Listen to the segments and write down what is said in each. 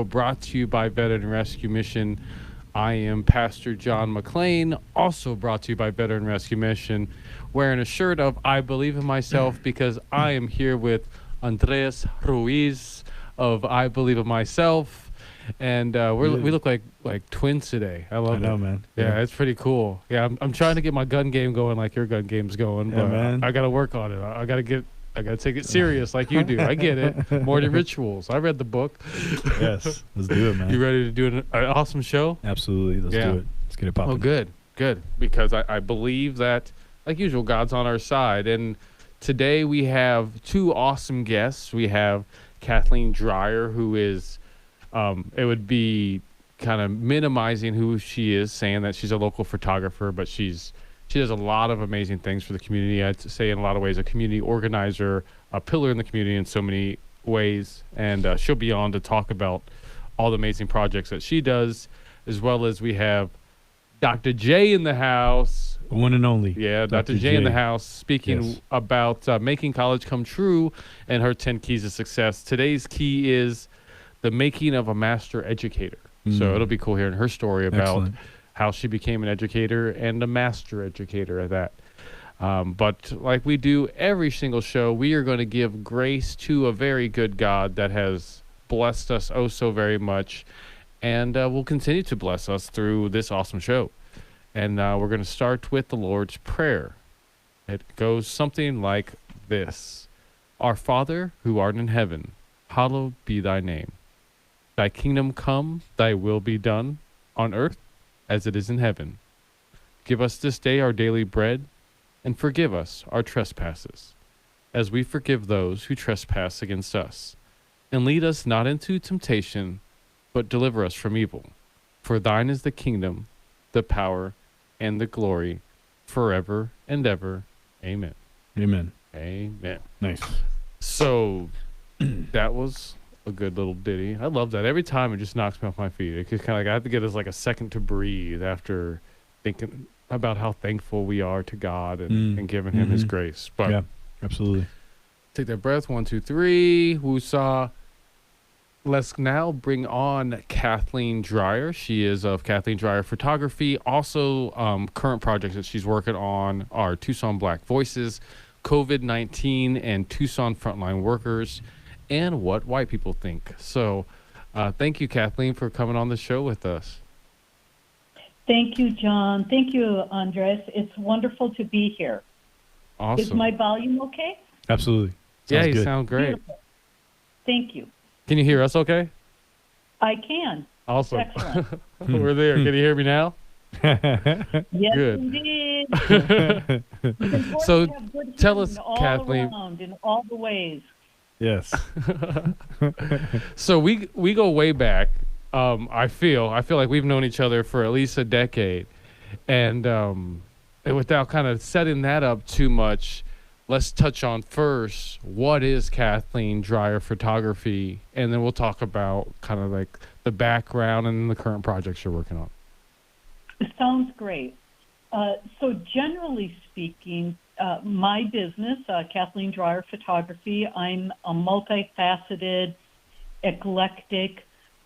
brought to you by Veteran Rescue Mission. I am Pastor John McLean, also brought to you by Veteran Rescue Mission, wearing a shirt of I Believe in Myself because I am here with Andres Ruiz of I Believe in Myself. And we look like twins today. I love it. I know, man. Yeah, it's pretty cool. Yeah, I'm trying to get my gun game going like your gun game's going, but man. I got to work on it. I got to take it serious like you do. I get it. Morning Rituals. I read the book. Yes, let's do it, man. You ready to do an awesome show? Absolutely, let's do it. Let's get it popping. Oh, good. Because I believe that, like usual, God's on our side. And today we have two awesome guests. We have Kathleen Dreyer, who is, it would be kind of minimizing who she is, saying that she's a local photographer, but she does a lot of amazing things for the community. I'd say in a lot of ways a community organizer, a pillar in the community in so many ways. And she'll be on to talk about all the amazing projects that she does, as well as we have Dr. J in the house. One and only. Yeah, Dr. J in the house, speaking about making college come true and her 10 keys to success. Today's key is the making of a master educator. So it'll be cool hearing her story about how she became an educator and a master educator at that. But like we do every single show, we are going to give grace to a very good God that has blessed us oh so very much, and will continue to bless us through this awesome show. And we're going to start with the Lord's Prayer. It goes something like this. Our Father, who art in heaven, hallowed be thy name. Thy kingdom come, thy will be done, on earth as it is in heaven. Give us this day our daily bread, and forgive us our trespasses, as we forgive those who trespass against us. And lead us not into temptation, but deliver us from evil. For thine is the kingdom, the power, and the glory, forever and ever. Amen. Amen. Amen. Nice. So that was a good little ditty. I love that. Every time it just knocks me off my feet. It's kind of like I have to get us like a second to breathe after thinking about how thankful we are to God and giving him his grace. But yeah, absolutely. Take that breath. 1, 2, 3. Woosah. Let's now bring on Kathleen Dreyer. She is of Kathleen Dreier Photography. Also, current projects that she's working on are Tucson Black Voices, COVID-19, and Tucson Frontline Workers, and What White People Think. So thank you, Kathleen, for coming on the show with us. Thank you, John. Thank you, Andres. It's wonderful to be here. Awesome. Is my volume okay? Absolutely. Yeah, Sounds you sound great. Beautiful. Thank you. Can you hear us okay? I can. Awesome. Excellent. We're there. Can you hear me now? Yes, Good. indeed. It's important So to have good tell hearing us, all Kathleen. around in all the ways. Yes. So we go way back. I feel like we've known each other for at least a decade, and without kind of setting that up too much, let's touch on first what is Kathleen Dreier Photography, and then we'll talk about kind of like the background and the current projects you're working on. Sounds great. So generally speaking, my business, Kathleen Dreier Photography, I'm a multifaceted, eclectic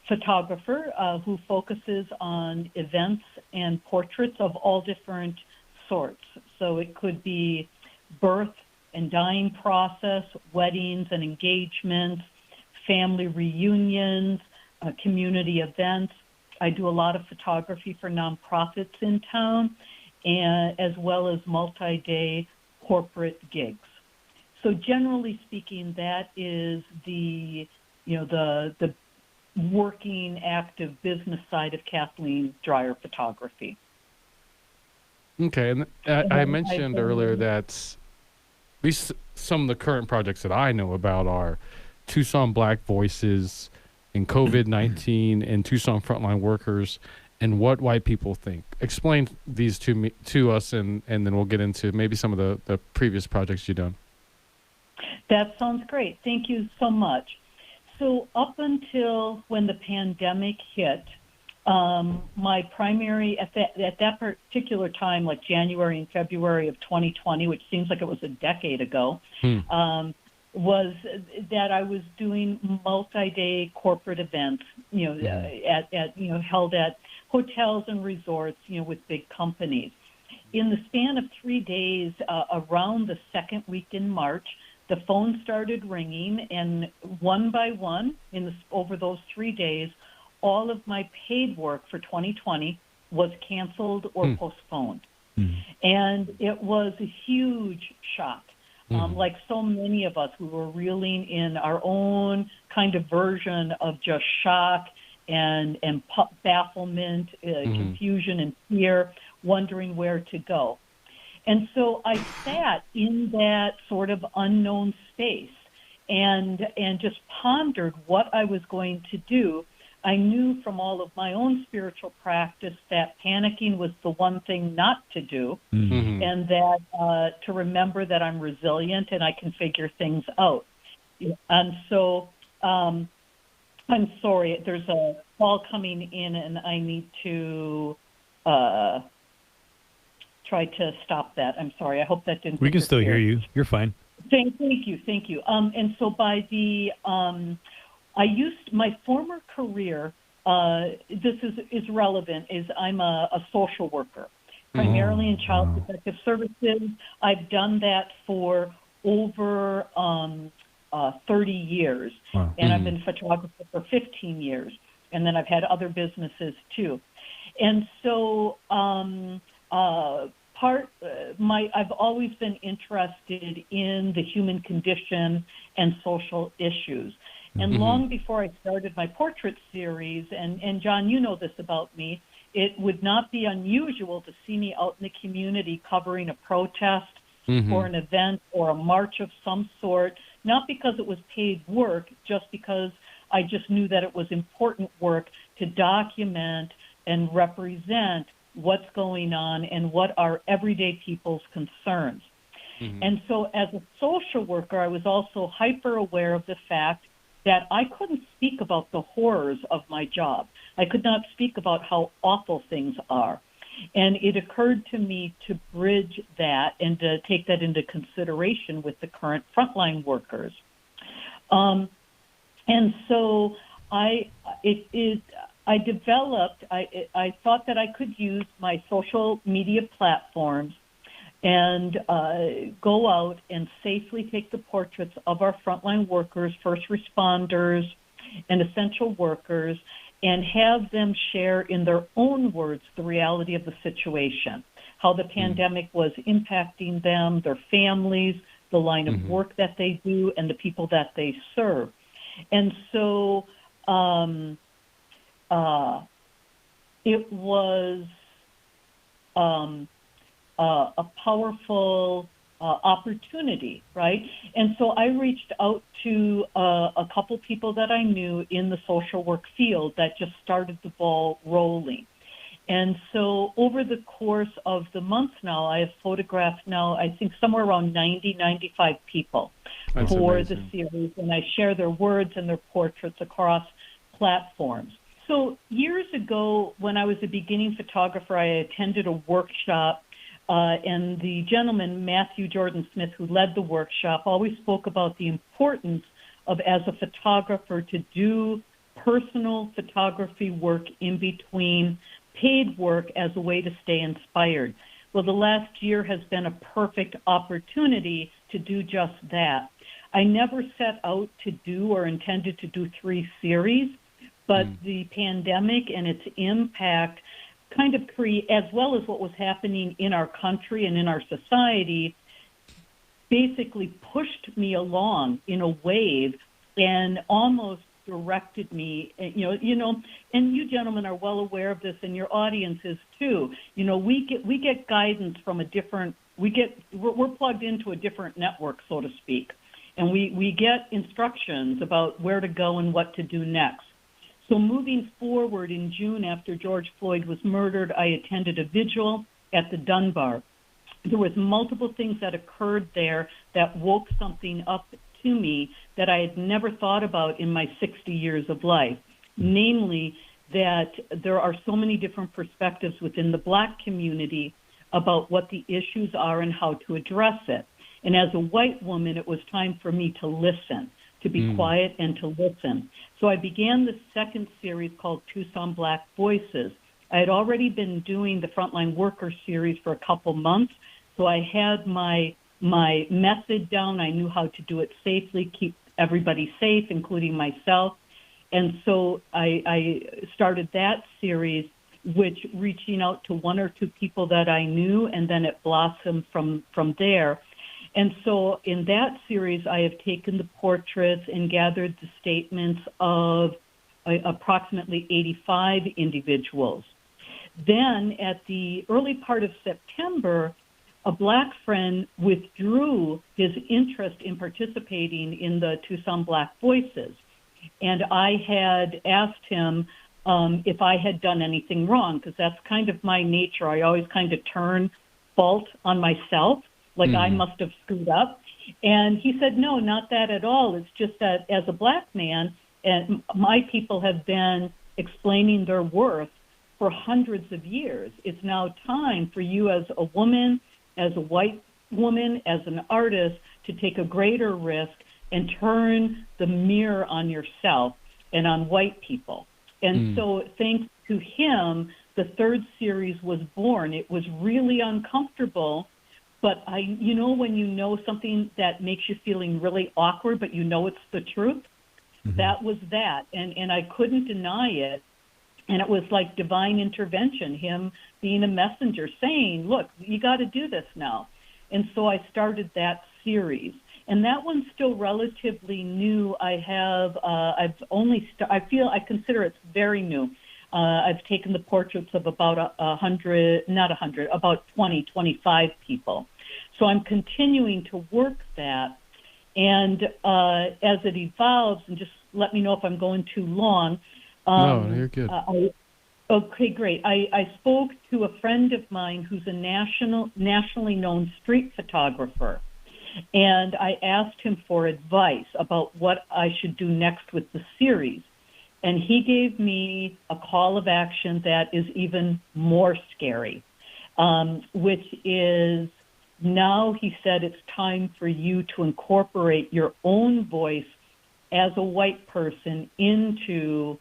photographer who focuses on events and portraits of all different sorts. So it could be birth and dying process, weddings and engagements, family reunions, community events. I do a lot of photography for nonprofits in town, and as well as multi-day corporate gigs. So generally speaking, that is the working active business side of Kathleen Dreier Photography. Okay, and I mentioned earlier that at least some of the current projects that I know about are Tucson Black Voices and COVID-19 and Tucson Frontline Workers and What White People Think. Explain these to us, and then we'll get into maybe some of the previous projects you've done. That sounds great. Thank you so much. So up until when the pandemic hit, my primary, at that particular time, like January and February of 2020, which seems like it was a decade ago, was that I was doing multi-day corporate events, held at hotels and resorts, with big companies. In the span of 3 days, around the second week in March, the phone started ringing, and one by one, over those 3 days, all of my paid work for 2020 was canceled or postponed. And it was a huge shock. Like so many of us, we were reeling in our own kind of version of just shock and bafflement, confusion and fear, wondering where to go. And so I sat in that sort of unknown space and just pondered what I was going to do. I knew from all of my own spiritual practice that panicking was the one thing not to do, and that to remember that I'm resilient and I can figure things out. And so I'm sorry, there's a call coming in, and I need to try to stop that. I'm sorry. I hope that didn't. We can still hear you. You're fine. Thank you. And so by the I used my former career. This is relevant. Is I'm a social worker, primarily in child protective services. I've done that for over 30 years, and I've been a photographer for 15 years, and then I've had other businesses too. And so I've always been interested in the human condition and social issues. And long before I started my portrait series, and John, you know this about me, it would not be unusual to see me out in the community covering a protest or an event or a march of some sort, not because it was paid work, just because I just knew that it was important work to document and represent what's going on and what are everyday people's concerns. And so as a social worker, I was also hyper aware of the fact that I couldn't speak about the horrors of my job. I could not speak about how awful things are. And it occurred to me to bridge that and to take that into consideration with the current frontline workers. And so I thought that I could use my social media platforms and go out and safely take the portraits of our frontline workers, first responders, and essential workers, and have them share in their own words the reality of the situation, how the pandemic was impacting them, their families, the line of work that they do, and the people that they serve. And so it was a powerful opportunity, right? And so I reached out to a couple people that I knew in the social work field that just started the ball rolling. And so over the course of the month now, I have photographed now, I think somewhere around 95 people for the series, and I share their words and their portraits across platforms. So years ago, when I was a beginning photographer, I attended a workshop, and the gentleman, Matthew Jordan Smith, who led the workshop, always spoke about the importance of, as a photographer, to do personal photography work in between paid work as a way to stay inspired. Well, the last year has been a perfect opportunity to do just that. I never set out to do or intended to do 3 series, but the pandemic and its impact kind of as well as what was happening in our country and in our society, basically pushed me along in a wave and almost directed me, and you gentlemen are well aware of this, and your audience is too. We get guidance from we're plugged into a different network, so to speak, and we get instructions about where to go and what to do next. So moving forward, in June, after George Floyd was murdered, I attended a vigil at the Dunbar. There was multiple things that occurred there that woke something up to me that I had never thought about in my 60 years of life, namely that there are so many different perspectives within the Black community about what the issues are and how to address it. And as a white woman, it was time for me to listen, to be quiet and to listen. So I began the second series called Tucson Black Voices. I had already been doing the Frontline Worker series for a couple months, so I had my method down. I knew how to do it safely, keep everybody safe, including myself. And so I started that series, which reaching out to one or two people that I knew, and then it blossomed from there. And so in that series, I have taken the portraits and gathered the statements of approximately 85 individuals. Then at the early part of September, a Black friend withdrew his interest in participating in the Tucson Black Voices. And I had asked him if I had done anything wrong, because that's kind of my nature. I always kind of turn fault on myself, like I must have screwed up. And he said, no, not that at all. It's just that as a Black man, and my people have been explaining their worth for hundreds of years. It's now time for you as a woman, as a white woman, as an artist, to take a greater risk and turn the mirror on yourself and on white people. And so thanks to him, the third series was born. It was really uncomfortable, but when you know something that makes you feeling really awkward, but you know it's the truth, that was that. And I couldn't deny it. And it was like divine intervention, him being a messenger saying, look, you got to do this now. And so I started that series. And that one's still relatively new. I consider it's very new. I've taken the portraits of about 20, 25 people. So I'm continuing to work that. And as it evolves, and just let me know if I'm going too long. No, you're good. Okay, great. I spoke to a friend of mine who's a nationally known street photographer, and I asked him for advice about what I should do next with the series. And he gave me a call of action that is even more scary, which is now he said it's time for you to incorporate your own voice as a white person into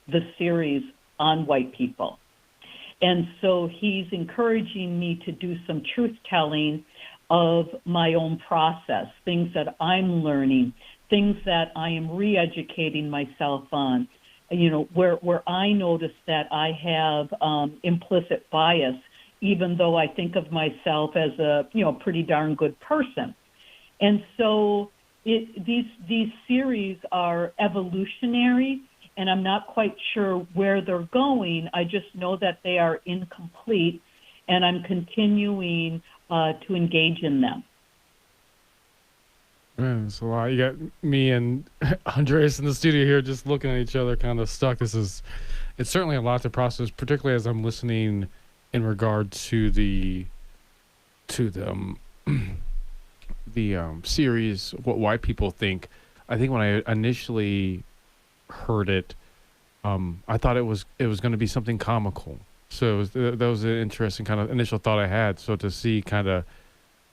the series on white people. And so he's encouraging me to do some truth-telling of my own process, things that I'm learning, things that I am re-educating myself on, where I notice that I have implicit bias, even though I think of myself as a pretty darn good person. And so these series are evolutionary, and I'm not quite sure where they're going. I just know that they are incomplete, and I'm continuing to engage in them. Man, it's a lot. You got me and Andres in the studio here just looking at each other kind of stuck. It's certainly a lot to process, particularly as I'm listening in regard to the series, what white people think. I think when I initially heard it, I thought it was going to be something comical. So that was an interesting kind of initial thought I had. So to see kind of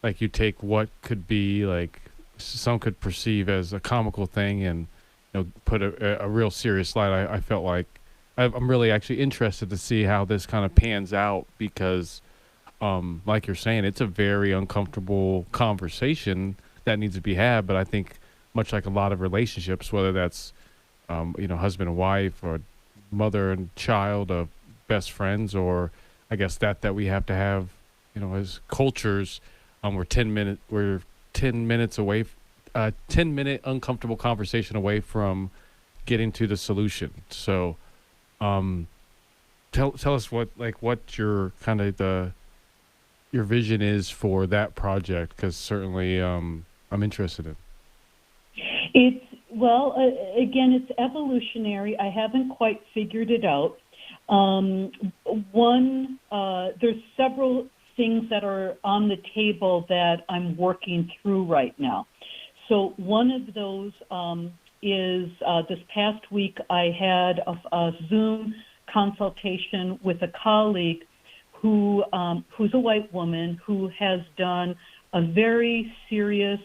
like you take what could be like some could perceive as a comical thing and put a real serious light, I felt like I'm really actually interested to see how this kind of pans out because like you're saying, it's a very uncomfortable conversation that needs to be had. But I think much like a lot of relationships, whether that's husband and wife or mother and child of best friends, or I guess that we have to have, as cultures, we're 10 minutes away, 10-minute uncomfortable conversation away from getting to the solution. So, tell us what your kind of your vision is for that project, because certainly I'm interested in. Again, it's evolutionary. I haven't quite figured it out. There's several things that are on the table that I'm working through right now. So one of those is this past week I had a Zoom consultation with a colleague who's a white woman who has done a very serious,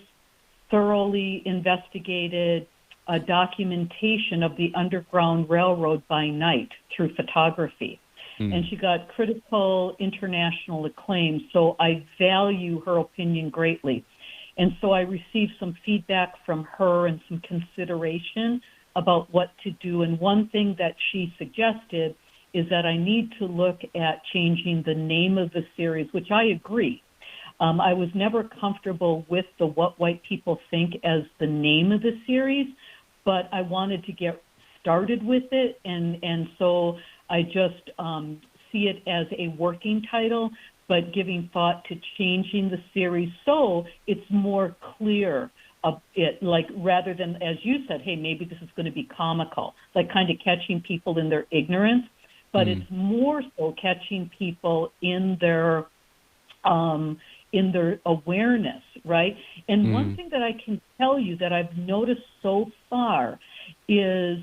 thoroughly investigated documentation of the Underground Railroad by night through photography. And she got critical international acclaim, so I value her opinion greatly. And so I received some feedback from her and some consideration about what to do. And one thing that she suggested is that I need to look at changing the name of the series, which I agree. I was never comfortable with the What White People Think as the name of the series, but I wanted to get started with it, and so I just see it as a working title, but giving thought to changing the series so it's more clear. Like rather than, as you said, hey, maybe this is going to be comical, like kind of catching people in their ignorance, but it's more so catching people in their awareness, right? And one thing that I can tell you that I've noticed so far is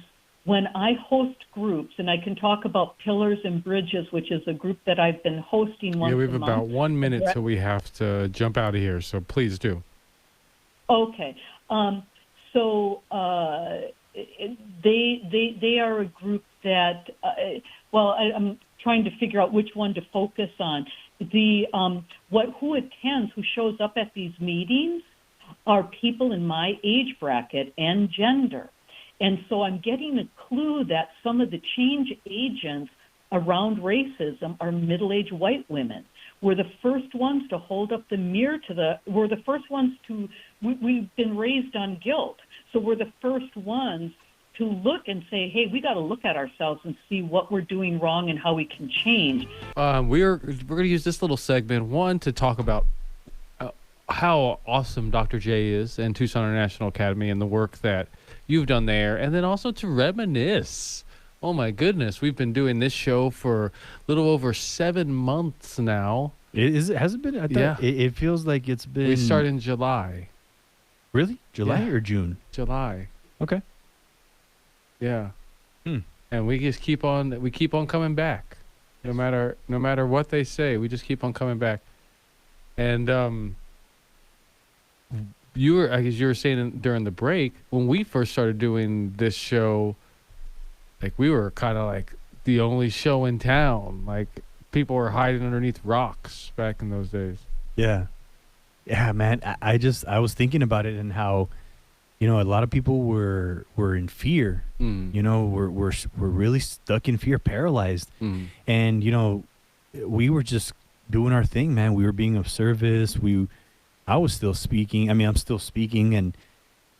when I host groups, and I can talk about Pillars and Bridges, which is a group that I've been hosting once a month. Yeah, we have about 1 minute till we have to jump out of here, so please do. Okay. So they are a group that, I'm trying to figure out which one to focus on. Who attends, who shows up at these meetings are people in my age bracket and gender. And so I'm getting a clue that some of the change agents around racism are middle-aged white women. We're the first ones to hold up the mirror we're the first ones we've been raised on guilt. So we're the first ones to look and say, hey, we got to look at ourselves and see what we're doing wrong and how we can change. We're going to use this little segment, one, to talk about how awesome Dr. J is and Tucson International Academy and the work that you've done there, and then also to reminisce. Oh my goodness, we've been doing this show for a little over 7 months now. Has it been? I thought it feels like it's been. We started in July. Really? July or June? July. Okay. Yeah. And we just keep on coming back. No matter what they say, we just keep on coming back. And I guess you were saying during the break, when we first started doing this show, like we were kind of like the only show in town. Like people were hiding underneath rocks back in those days. Yeah. Yeah, man. I was thinking about it and how, a lot of people were in fear. We're really stuck in fear, paralyzed. And, we were just doing our thing, man. We were being of service. I was still speaking. I mean, I'm still speaking and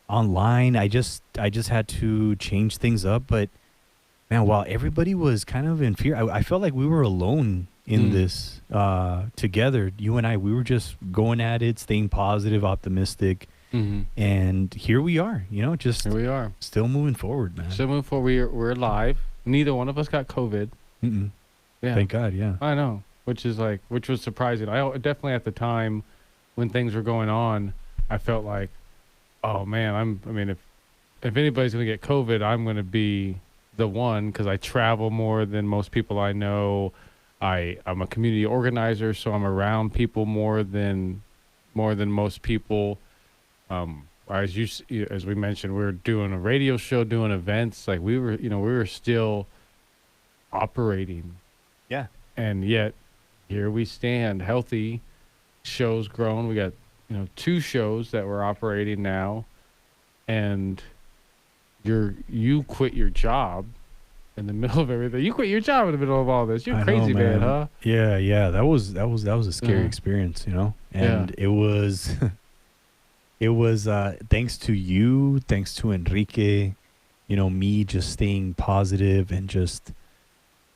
online. I just had to change things up. But man, while everybody was kind of in fear, I felt like we were alone in this together. You and I, we were just going at it, staying positive, optimistic. And here we are, here we are, still moving forward, man. Still moving forward. We're alive. Neither one of us got COVID. Yeah. Thank God. Yeah. I know, which was surprising. I definitely at the time when things were going on, I felt like, oh man, if anybody's going to get COVID, I'm going to be the one, because I travel more than most people I know. I'm a community organizer, so I'm around people more than most people. As we mentioned, we were doing a radio show, doing events. Like we were still operating. Yeah. And yet here we stand, healthy. Show's grown. We got 2 shows that we're operating now, and you quit your job in the middle of everything. You quit your job in the middle of all this. You're crazy, man, huh? Yeah. That was a scary experience, and it was it was thanks to you, thanks to Enrique, me just staying positive and just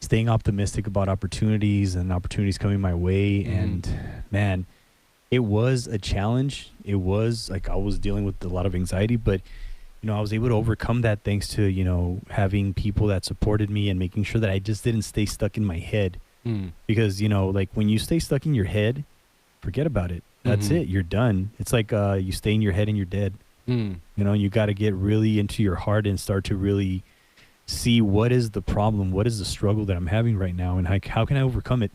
staying optimistic about opportunities and opportunities coming my way. And man, it was a challenge. It was like I was dealing with a lot of anxiety, but I was able to overcome that thanks to having people that supported me and making sure that I just didn't stay stuck in my head. Because like when you stay stuck in your head, forget about it. That's it. You're done. It's like you stay in your head and you're dead. You got to get really into your heart and start to really see what is the problem, what is the struggle that I'm having right now, and how can I overcome it?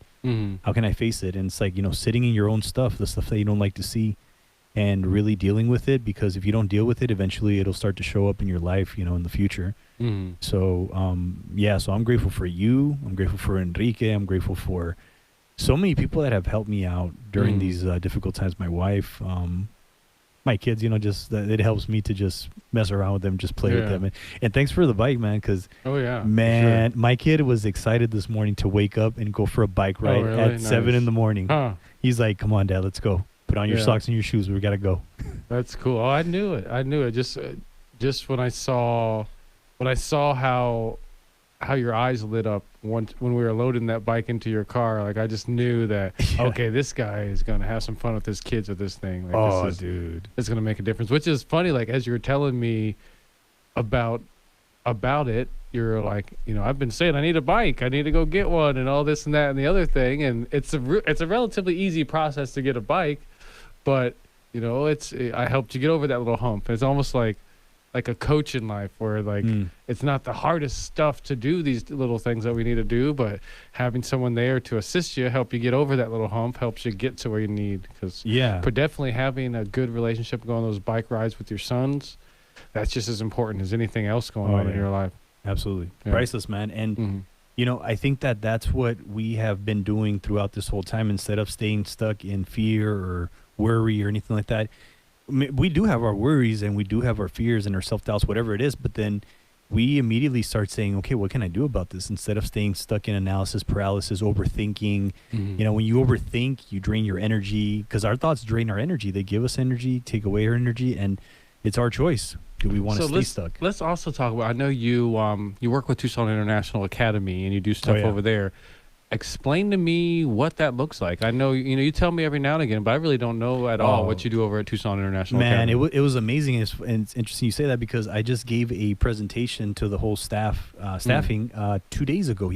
How can I face it? And it's like, sitting in your own stuff, the stuff that you don't like to see, and really dealing with it, because if you don't deal with it, eventually it'll start to show up in your life, in the future. So, so I'm grateful for you. I'm grateful for Enrique. I'm grateful for so many people that have helped me out during these difficult times. My wife, my kids, just it helps me to just mess around with them, just play with them. And thanks for the bike, man, because my kid was excited this morning to wake up and go for a bike ride at 7 in the morning. He's like, come on, Dad, let's go. Put on your socks and your shoes. We got to go. That's cool. Oh, I knew it. Just when I saw how your eyes lit up when we were loading that bike into your car, like I just knew that okay, this guy is gonna have some fun with his kids with this thing. Like, dude, it's gonna make a difference. Which is funny. Like as you were telling me about it, you're like, I've been saying I need a bike, I need to go get one, and all this and that and the other thing. And it's a relatively easy process to get a bike, but I helped you get over that little hump. It's almost like a coach in life where it's not the hardest stuff to do, these little things that we need to do, but having someone there to assist you, help you get over that little hump, helps you get to where you need. Because definitely having a good relationship, going on those bike rides with your sons, that's just as important as anything else going on in your life. Absolutely. Priceless, man. And I think that's what we have been doing throughout this whole time. Instead of staying stuck in fear or worry or anything like that, we do have our worries and we do have our fears and our self-doubts, whatever it is, but then we immediately start saying, okay, what can I do about this? Instead of staying stuck in analysis paralysis, overthinking. When you overthink, you drain your energy, because our thoughts drain our energy. They give us energy, take away our energy, and it's our choice. Do we want to stay stuck? Let's also talk about, I know you work with Tucson International Academy and you do stuff over there. Explain to me what that looks like. I know, you tell me every now and again, but I really don't know at all what you do over at Tucson International Academy. Man, it was amazing. And it's interesting you say that, because I just gave a presentation to the whole staffing 2 days ago.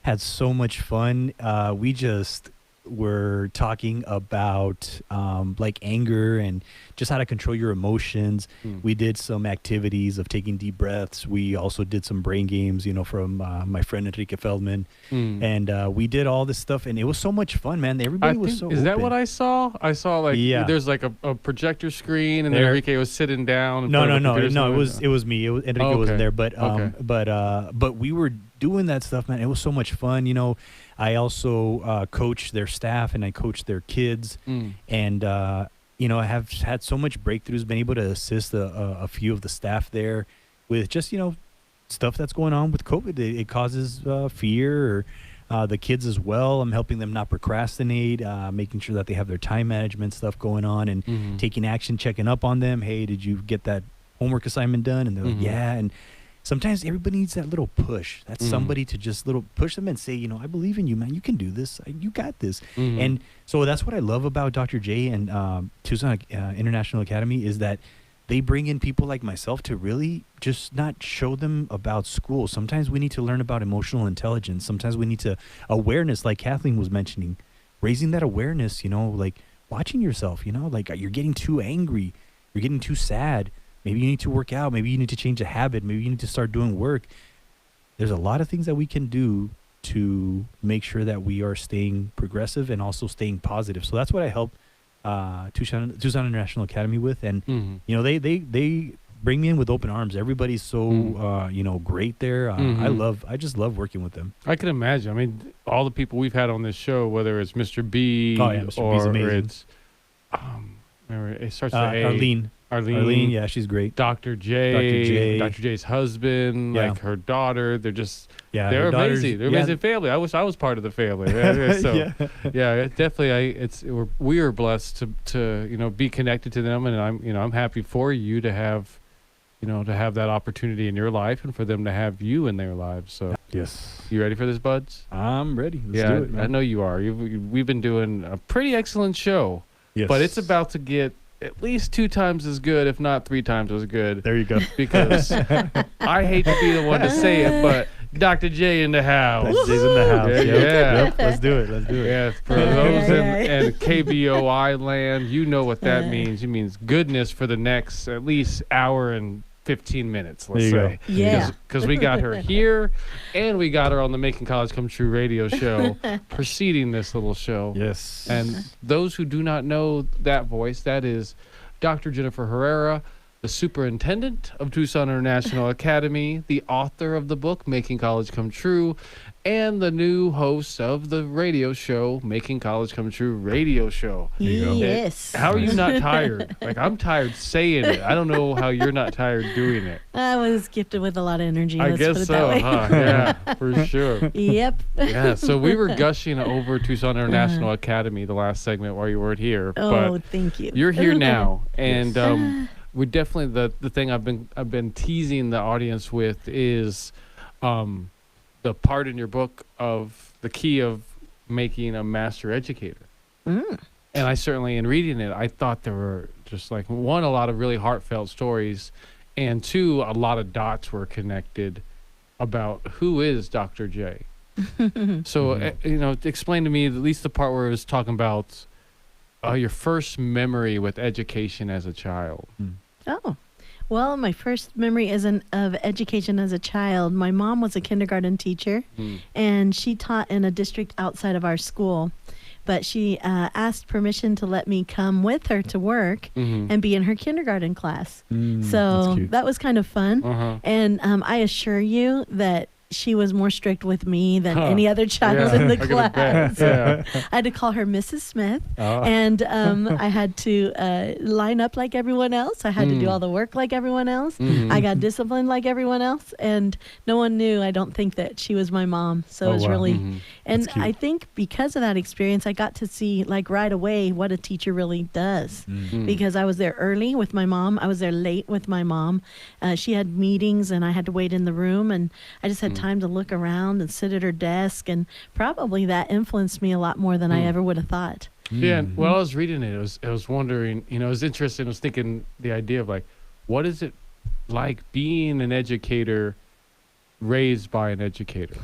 Had so much fun. We just were talking about like anger and just how to control your emotions. We did some activities of taking deep breaths. We also did some brain games, from my friend Enrique Feldman. And we did all this stuff, and it was so much fun, man. Everybody was so Is open. That what I saw? I saw there's like a projector screen, and then Enrique was sitting down. No. It was me. Enrique wasn't there, but we were doing that stuff, man. It was so much fun. I also coach their staff and I coach their kids, and I have had so much breakthroughs, been able to assist a few of the staff there with just stuff that's going on with COVID. It causes fear, or the kids as well. I'm helping them not procrastinate, making sure that they have their time management stuff going on, and taking action, checking up on them. Hey, did you get that homework assignment done? And they're like, yeah. And sometimes everybody needs that little push. That's somebody to just little push them and say, I believe in you, man. You can do this. You got this. And so that's what I love about Dr. J and Tucson International Academy, is that they bring in people like myself to really just not show them about school. Sometimes we need to learn about emotional intelligence. Sometimes we need to awareness, like Kathleen was mentioning, raising that awareness, like watching yourself, like you're getting too angry. You're getting too sad. Maybe you need to work out. Maybe you need to change a habit. Maybe you need to start doing work. There's a lot of things that we can do to make sure that we are staying progressive and also staying positive. So that's what I help Tucson International Academy with. And, they bring me in with open arms. Everybody's so, great there. I just love working with them. I can imagine. I mean, all the people we've had on this show, whether it's Mr. B or it's, it starts with A. Arlene, yeah, she's great. Dr. Dr. J's husband, like her daughter, they're amazing. They're amazing family. I wish I was part of the family. So definitely, we are blessed to be connected to them, and I'm happy for you to have that opportunity in your life, and for them to have you in their lives. So yes, you ready for this, Buds? I'm ready. Let's do it, man. I know you are. We've been doing a pretty excellent show, but it's about to get at least 2 times as good, if not 3 times as good. There you go. Because I hate to be the one to say it, but Dr. J in the house. Dr. J's in the house. Yeah. Let's do it. Yeah, for those in KBOI land, you know what that means. It means goodness for the next at least hour and 15 minutes, let's There you say. go. Yeah. Because we got her here, and we got her on the Making College Come True radio show preceding this little show. Yes. And those who do not know that voice, that is Dr. Jennifer Herrera, the superintendent of Tucson International Academy, the author of the book Making College Come True, and the new host of the radio show Making College Come True radio show. you go. Yes. How are you not tired? Like, I'm tired saying it. I don't know how you're not tired doing it. I was gifted with a lot of energy. I Let's guess put it so, that way. huh? Yeah, for sure. Yep. Yeah, so we were gushing over Tucson International Academy the last segment while you weren't here. Oh, But thank you. you're here now, and we definitely the thing I've been teasing the audience with is the part in your book of the key of making a master educator. And I certainly, in reading it, I thought there were just like, one, a lot of really heartfelt stories, and two, a lot of dots were connected about who is Dr. J. So, explain to me at least the part where it was talking about your first memory with education as a child. Oh, well, my first memory of education as a child, my mom was a kindergarten teacher, and she taught in a district outside of our school. But she asked permission to let me come with her to work and be in her kindergarten class. So that was kind of fun. And I assure you that she was more strict with me than any other child in the class. I had to call her Mrs. Smith, and I had to line up like everyone else. I had to do all the work like everyone else. I got disciplined like everyone else, and no one knew, I don't think, that she was my mom. So it was really, and I think because of that experience, I got to see like right away what a teacher really does, because I was there early with my mom. I was there late with my mom. She had meetings, and I had to wait in the room, and I just had time to look around and sit at her desk, and probably that influenced me a lot more than I ever would have thought. Yeah, and while I was reading it, I was wondering, it was interesting. I was thinking the idea of like, what is it like being an educator raised by an educator?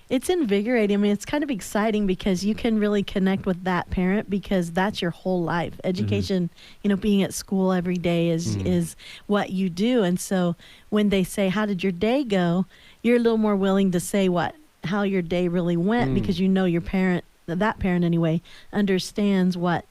It's invigorating. I mean, it's kind of exciting because you can really connect with that parent, because that's your whole life. Education, being at school every day is what you do. And so when they say, how did your day go? You're a little more willing to say how your day really went, because your parent, that parent anyway, understands what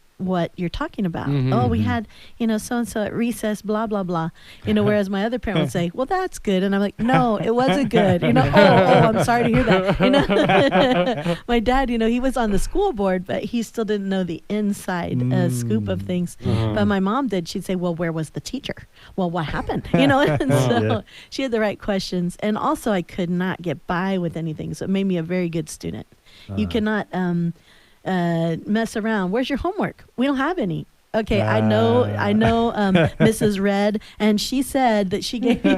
you're talking about. Oh, we had, so-and-so at recess, blah, blah, blah. Whereas my other parent would say, well, that's good. And I'm like, no, it wasn't good. I'm sorry to hear that. My dad, he was on the school board, but he still didn't know the inside scoop of things. But my mom did. She'd say, well, where was the teacher? Well, what happened? And so she had the right questions. And also I could not get by with anything. So it made me a very good student. You cannot mess around. Where's your homework? We don't have any. Okay, I know Mrs. Red, and she said that she gave me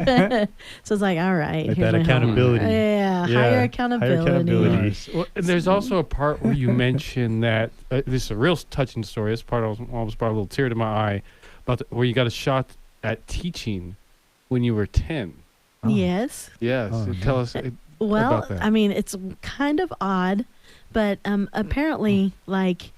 so it's like, all right, like here's that my accountability. Higher accountability. Nice. Well, and there's also a part where you mention that this is a real touching story. This part almost brought a little tear to my eye, about where you got a shot at teaching when you were 10. Yes. Yes. Tell us about that. I mean, it's kind of odd, but apparently, like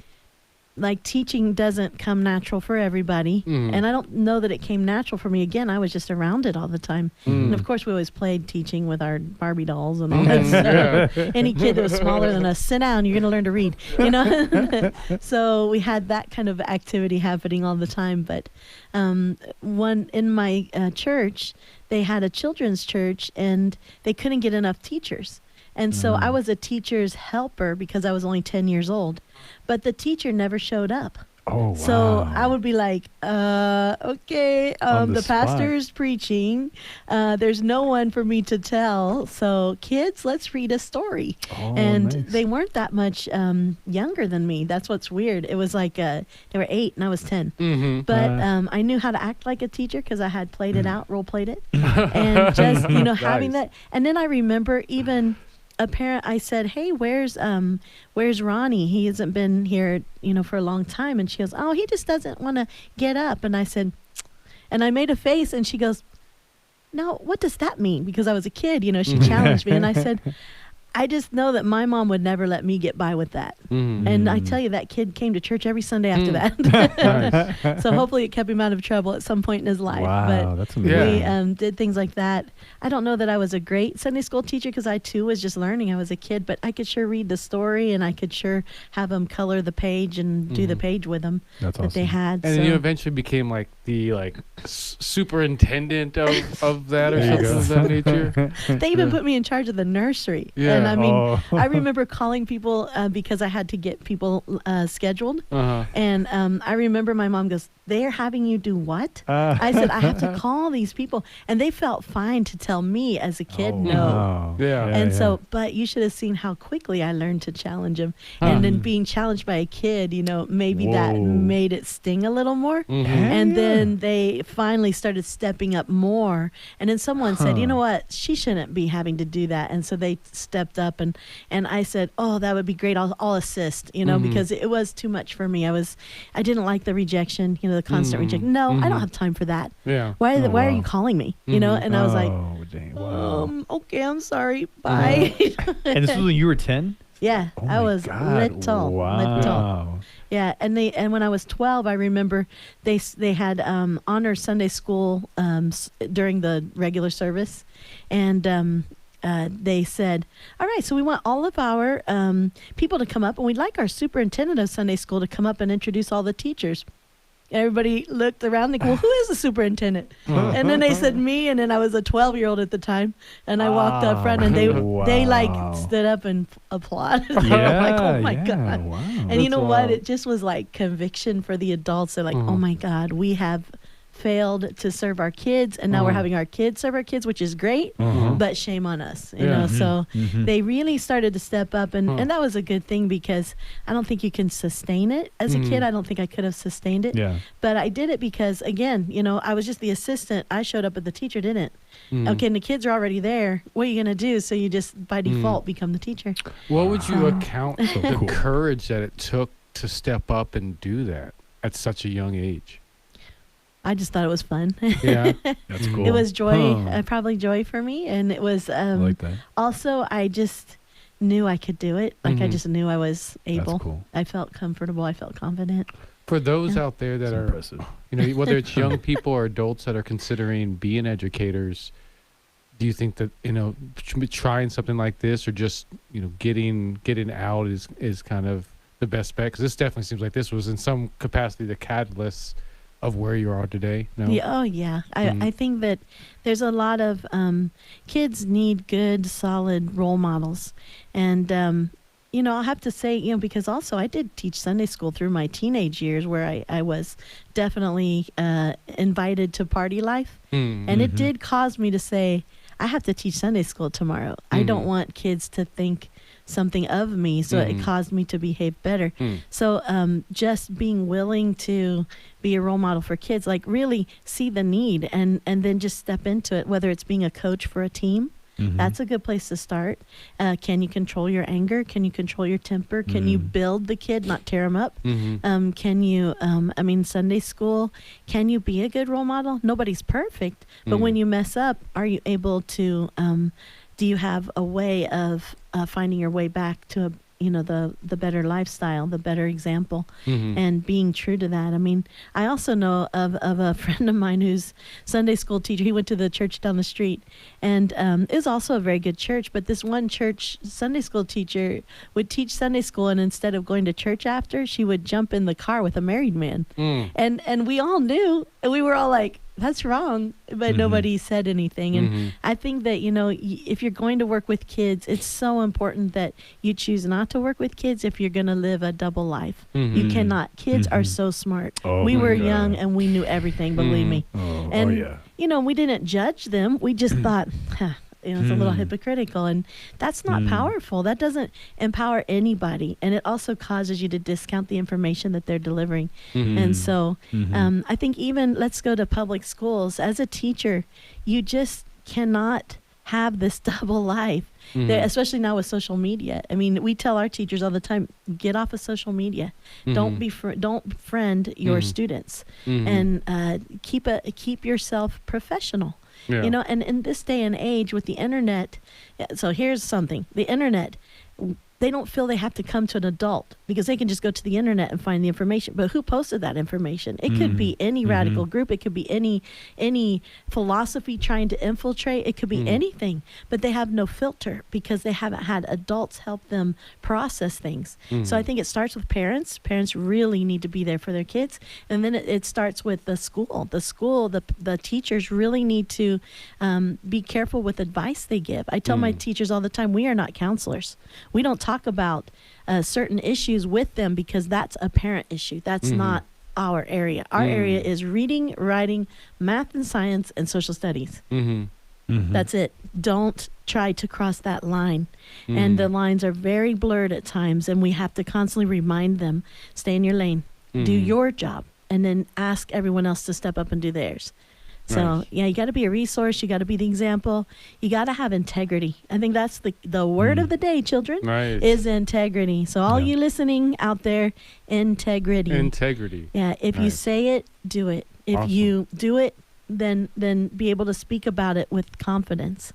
teaching doesn't come natural for everybody. And I don't know that it came natural for me. Again, I was just around it all the time. And of course, we always played teaching with our Barbie dolls and all that stuff. Any kid that was smaller than us, sit down, you're going to learn to read, So we had that kind of activity happening all the time. But one in my church, they had a children's church, and they couldn't get enough teachers. And so I was a teacher's helper because I was only 10 years old. But the teacher never showed up. Oh, wow. So I would be like, okay, the pastor's preaching. There's no one for me to tell. So kids, let's read a story. And they weren't that much younger than me. That's what's weird. It was like they were 8 and I was 10. But I knew how to act like a teacher because I had played it out, role played it. And just, having that. And then I remember even a parent, I said, hey, where's Ronnie? He hasn't been here, for a long time. And she goes, oh, he just doesn't want to get up. And I said, and I made a face, and she goes, no, what does that mean? Because I was a kid, she challenged me. And I said, I just know that my mom would never let me get by with that. And I tell you, that kid came to church every Sunday after that. So hopefully it kept him out of trouble at some point in his life. Wow, but that's amazing. we did things like that. I don't know that I was a great Sunday school teacher because I too was just learning. I was a kid, but I could sure read the story and I could sure have them color the page and do the page with them that they had. And you eventually became like the superintendent of that or something of that nature. They even put me in charge of the nursery. Yeah. And I mean, I remember calling people because I had to get people scheduled. And I remember my mom goes, "They're having you do what?" I said, "I have to call these people." And they felt fine to tell me as a kid, no. Yeah. So, but you should have seen how quickly I learned to challenge them. And then being challenged by a kid, maybe that made it sting a little more. And then they finally started stepping up more. And then someone said, "You know what? She shouldn't be having to do that." And so they stepped up and I said, "Oh, that would be great. I'll assist," because it was too much for me. I didn't like the rejection, the constant rejection. No, I don't have time for that. Yeah. Why are you calling me? And I was like, okay, I'm sorry. Bye. And this was when you were 10? Yeah, I was little. Wow. Yeah, and when I was 12, I remember they had honor Sunday school during the regular service, and they said, "All right, so we want all of our people to come up, and we'd like our superintendent of Sunday school to come up and introduce all the teachers." Everybody looked around and go, "Well, who is the superintendent?" And then they said me, and then I was a 12-year-old at the time, and I walked up front, and they stood up and applauded. Yeah, like, oh my God. Wow. And you know what? It just was like conviction for the adults. They're like, oh my God, we have failed to serve our kids, and now we're having our kids serve our kids, which is great, but shame on us, so they really started to step up, and that was a good thing, because I don't think you can sustain it as a kid. I don't think I could have sustained it, but I did it because, again, I was just the assistant. I showed up, but the teacher didn't. Okay, and the kids are already there. What are you going to do? So you just by default become the teacher. What would you account the courage that it took to step up and do that at such a young age? I just thought it was fun. Yeah, that's cool. It was joy, probably joy for me. And it was I like that. Also, I just knew I could do it. Like I just knew I was able. That's cool. I felt comfortable. I felt confident. For those out there that are impressive. Whether it's young people or adults that are considering being educators, do you think that, trying something like this or just, getting out is kind of the best bet? Because this definitely seems like this was in some capacity the catalyst of where you are today. No? Yeah, oh yeah. I think that there's a lot of kids need good, solid role models. And, I'll have to say, because also I did teach Sunday school through my teenage years, where I was definitely invited to party life. And it did cause me to say, I have to teach Sunday school tomorrow. I don't want kids to think something of me, so it caused me to behave better. So just being willing to be a role model for kids, like really see the need and then just step into it, whether it's being a coach for a team. That's a good place to start. Can you control your anger? Can you control your temper? Can you build the kid, not tear him up? Can you, Sunday school, can you be a good role model? Nobody's perfect, but when you mess up, are you able to, do you have a way of finding your way back to the better lifestyle, the better example, and being true to that? I also know of a friend of mine who's Sunday school teacher. He went to the church down the street, and it was also a very good church, but this one church Sunday school teacher would teach Sunday school, and instead of going to church after, she would jump in the car with a married man. And we all knew, and we were all like, that's wrong, but nobody said anything. And I think that, if you're going to work with kids, it's so important that you choose not to work with kids if you're going to live a double life. You cannot. Kids are so smart. We were young and we knew everything, believe me. We didn't judge them. We just thought, it's a little hypocritical, and that's not powerful. That doesn't empower anybody, and it also causes you to discount the information that they're delivering. And so I think even let's go to public schools. As a teacher, you just cannot have this double life, especially now with social media. I mean, we tell our teachers all the time, get off of social media. Don't friend your students, and keep yourself professional. Yeah. You know, and in this day and age with the internet, so here's something: the internet. They don't feel they have to come to an adult because they can just go to the internet and find the information. But who posted that information? It could be any radical group. It could be any philosophy trying to infiltrate. It could be anything. But they have no filter because they haven't had adults help them process things. So I think it starts with parents. Parents really need to be there for their kids. And then it starts with the school. The teachers really need to be careful with advice they give. I tell my teachers all the time, we are not counselors. We don't talk about certain issues with them because that's a parent issue. That's not our area. Our area is reading, writing, math and science, and social studies. That's it. Don't try to cross that line. And the lines are very blurred at times, and we have to constantly remind them, stay in your lane, do your job, and then ask everyone else to step up and do theirs. So, Nice. yeah, you got to be a resource. You got to be the example. You got to have integrity. I think that's the word of the day, children, Nice. is integrity. So all you listening out there, integrity. Integrity. Yeah, if you Nice. say it, do it. If Awesome. you do it, then be able to speak about it with confidence.